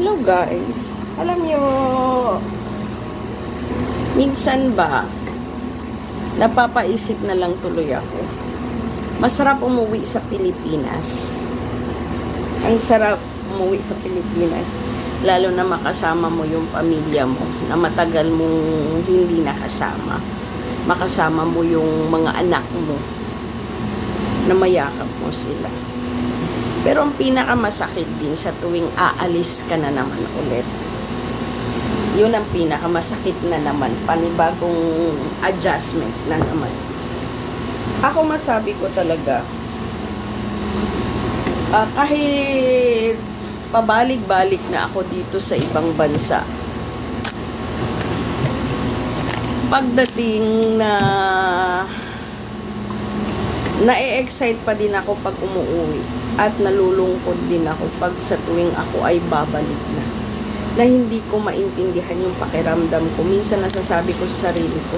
Hello guys. Alam nyo, minsan ba, napapaisip na lang tuloy ako. Masarap umuwi sa Pilipinas. Ang sarap umuwi sa Pilipinas. Lalo na makasama mo yung pamilya mo na matagal mong hindi nakasama. Makasama mo yung mga anak mo na mayakap mo sila. Pero ang pinakamasakit din sa tuwing aalis ka na naman ulit. Yun ang pinakamasakit na naman. Panibagong adjustment na naman. Ako masabi ko talaga, kahit pabalik-balik na ako dito sa ibang bansa, pagdating na na-excite pa din ako pag umuwi at nalulungkot din ako pag sa tuwing ako ay babalik na hindi ko maintindihan yung pakiramdam ko. Minsan nasasabi ko sa sarili ko,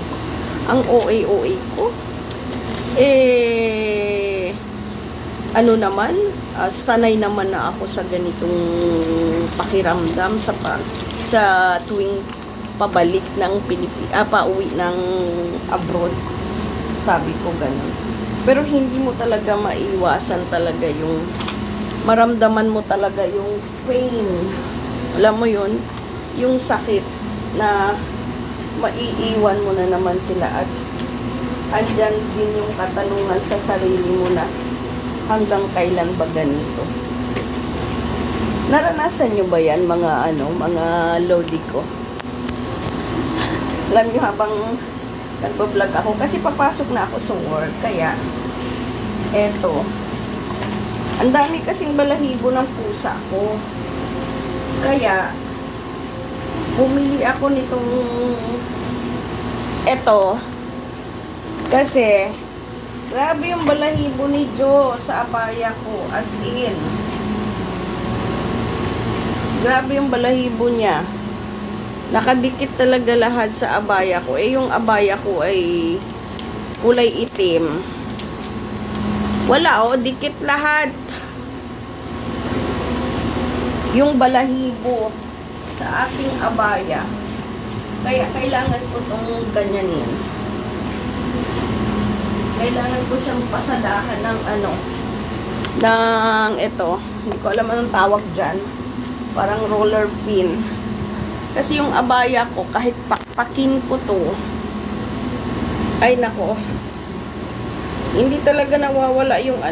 ang OA ko, sanay naman na ako sa ganitong pakiramdam sa tuwing pabalik ng pauwi ng abroad. Sabi ko ganun. Pero hindi mo talaga maiwasan talaga yung maramdaman mo talaga yung pain. Alam mo yun? Yung sakit na maiiwan mo na naman sila at andyan din yung katanungan sa sarili mo na hanggang kailan ba ganito? Naranasan nyo ba yan mga lodi ko? Alam nyo habang nagbablog ako kasi papasok na ako sa work, kaya eto, ang dami kasing balahibo ng pusa ko, kaya bumili ako nitong eto kasi grabe yung balahibo ni Jo sa abaya ko, as in grabe yung balahibo niya. Nakadikit talaga lahat sa abaya ko. Yung abaya ko ay kulay itim. Wala, dikit lahat. Yung balahibo sa aking abaya. Kaya kailangan ko itong ganyanin. Kailangan ko siyang pasadahan ng ito. Hindi ko alam anong tawag dyan. Parang roller pin. Kasi yung abaya ko, kahit pakpakin ko to, ay nako, hindi talaga nawawala yung